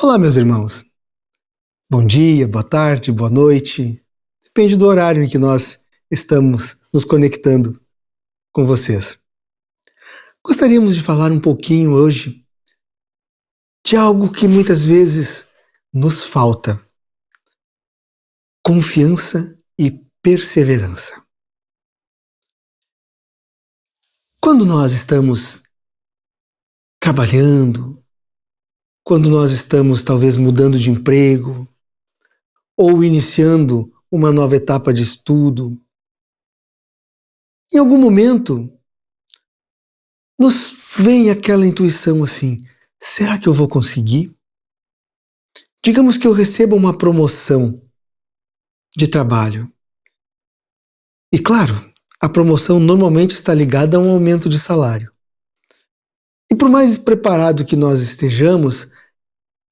Olá, meus irmãos. Bom dia, boa tarde, boa noite. Depende do horário em que nós estamos nos conectando com vocês. Gostaríamos de falar um pouquinho hoje de algo que muitas vezes nos falta: confiança e perseverança. Quando nós estamos trabalhando, quando nós estamos talvez mudando de emprego ou iniciando uma nova etapa de estudo, em algum momento nos vem aquela intuição assim: será que eu vou conseguir? Digamos que eu receba uma promoção de trabalho. E claro, a promoção normalmente está ligada a um aumento de salário. E por mais preparado que nós estejamos,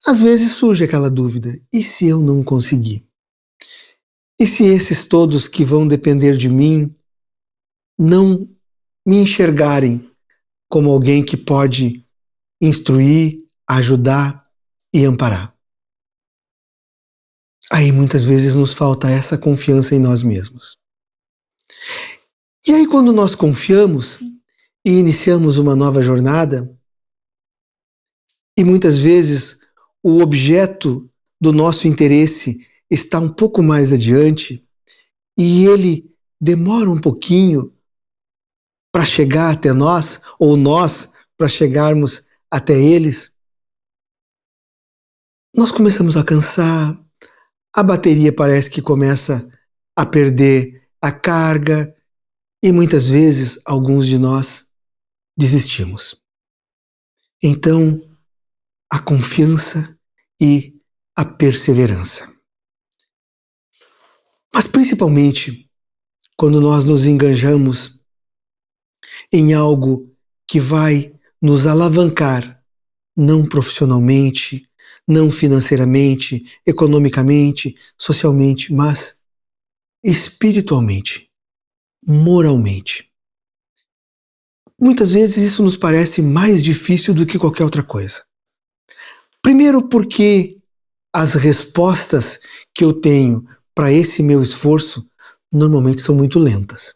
às vezes surge aquela dúvida: e se eu não conseguir? E se esses todos que vão depender de mim não me enxergarem como alguém que pode instruir, ajudar e amparar? Aí muitas vezes nos falta essa confiança em nós mesmos. E aí quando nós confiamos e iniciamos uma nova jornada, e muitas vezes o objeto do nosso interesse está um pouco mais adiante e ele demora um pouquinho para chegar até nós, ou nós para chegarmos até eles, nós começamos a cansar, a bateria parece que começa a perder a carga e muitas vezes alguns de nós desistimos. Então, a confiança e a perseverança. Mas principalmente quando nós nos engajamos em algo que vai nos alavancar, não profissionalmente, não financeiramente, economicamente, socialmente, mas espiritualmente, moralmente. Muitas vezes isso nos parece mais difícil do que qualquer outra coisa. Primeiro porque as respostas que eu tenho para esse meu esforço normalmente são muito lentas.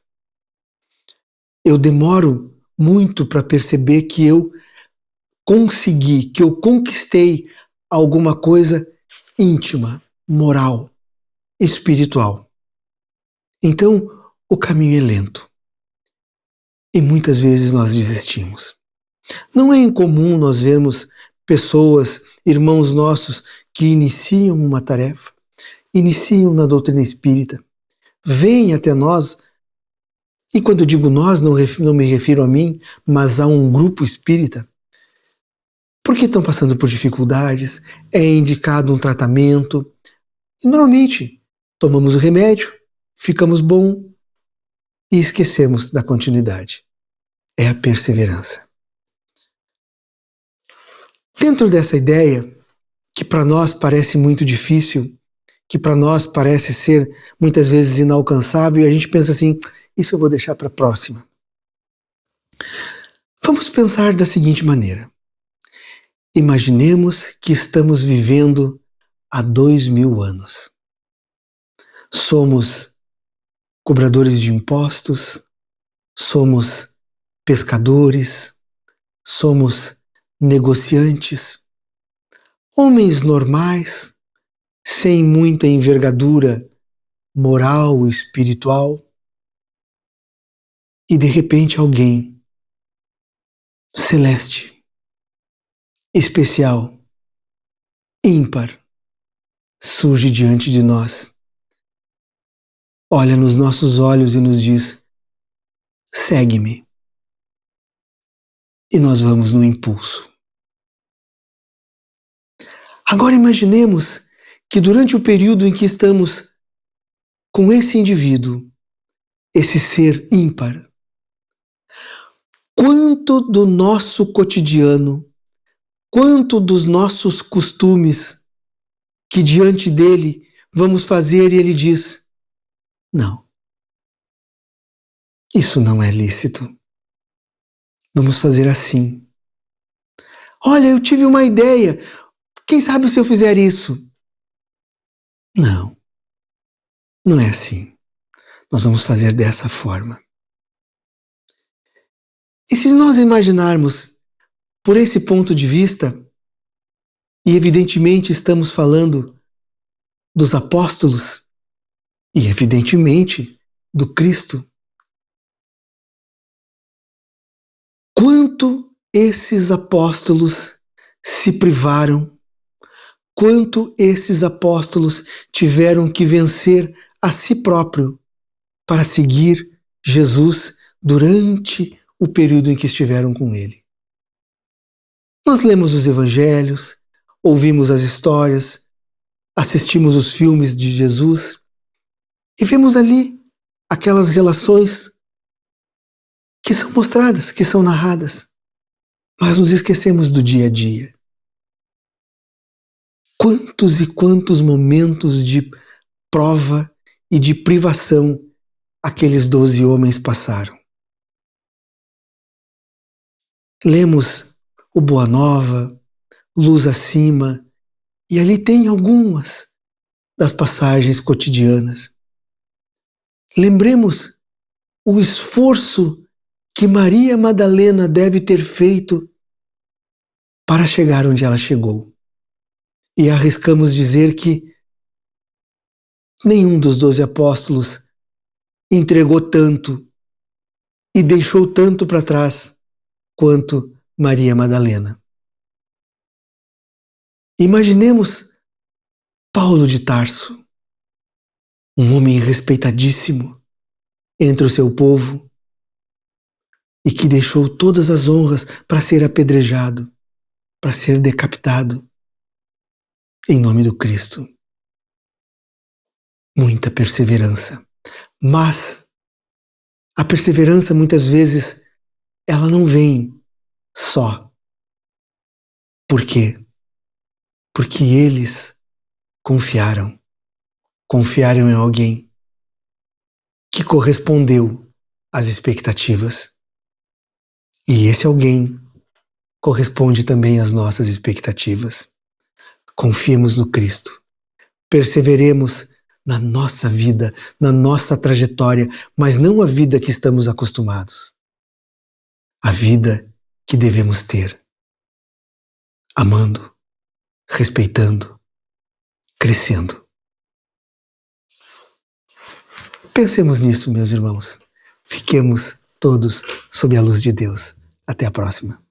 Eu demoro muito para perceber que eu consegui, que eu conquistei alguma coisa íntima, moral, espiritual. Então, o caminho é lento. E muitas vezes nós desistimos. Não é incomum nós vermos pessoas, irmãos nossos, que iniciam uma tarefa, iniciam na doutrina espírita, vêm até nós, e quando eu digo nós, não me refiro a mim, mas a um grupo espírita, porque estão passando por dificuldades, é indicado um tratamento, e normalmente tomamos o remédio, ficamos bom e esquecemos da continuidade. É a perseverança. Dentro dessa ideia, que para nós parece muito difícil, que para nós parece ser muitas vezes inalcançável, e a gente pensa assim: isso eu vou deixar para a próxima. Vamos pensar da seguinte maneira. Imaginemos que estamos vivendo há 2000 anos. Somos cobradores de impostos, somos pescadores, somos negociantes, homens normais, sem muita envergadura moral e espiritual, e de repente alguém celeste, especial, ímpar, surge diante de nós, olha nos nossos olhos e nos diz: segue-me. E nós vamos no impulso. Agora imaginemos que durante o período em que estamos com esse indivíduo, esse ser ímpar, quanto do nosso cotidiano, quanto dos nossos costumes que diante dele vamos fazer, e ele diz: não, isso não é lícito. Vamos fazer assim. Olha, eu tive uma ideia. Quem sabe se eu fizer isso? Não, não é assim. Nós vamos fazer dessa forma. E se nós imaginarmos por esse ponto de vista, e evidentemente estamos falando dos apóstolos, e evidentemente do Cristo, quanto esses apóstolos se privaram, quanto esses apóstolos tiveram que vencer a si próprio para seguir Jesus durante o período em que estiveram com ele. Nós lemos os evangelhos, ouvimos as histórias, assistimos os filmes de Jesus e vemos ali aquelas relações que são mostradas, que são narradas, mas nos esquecemos do dia a dia. Quantos e quantos momentos de prova e de privação aqueles 12 homens passaram. Lemos o Boa Nova, Luz Acima, e ali tem algumas das passagens cotidianas. Lembremos o esforço que Maria Madalena deve ter feito para chegar onde ela chegou. E arriscamos dizer que nenhum dos 12 apóstolos entregou tanto e deixou tanto para trás quanto Maria Madalena. Imaginemos Paulo de Tarso, um homem respeitadíssimo entre o seu povo e que deixou todas as honras para ser apedrejado, para ser decapitado em nome do Cristo. Muita perseverança. Mas a perseverança muitas vezes ela não vem só. Por quê? Porque eles confiaram em alguém que correspondeu às expectativas. E esse alguém corresponde também às nossas expectativas. Confiemos no Cristo. Perseveremos na nossa vida, na nossa trajetória, mas não a vida que estamos acostumados. A vida que devemos ter. Amando, respeitando, crescendo. Pensemos nisso, meus irmãos. Fiquemos todos sob a luz de Deus. Até a próxima.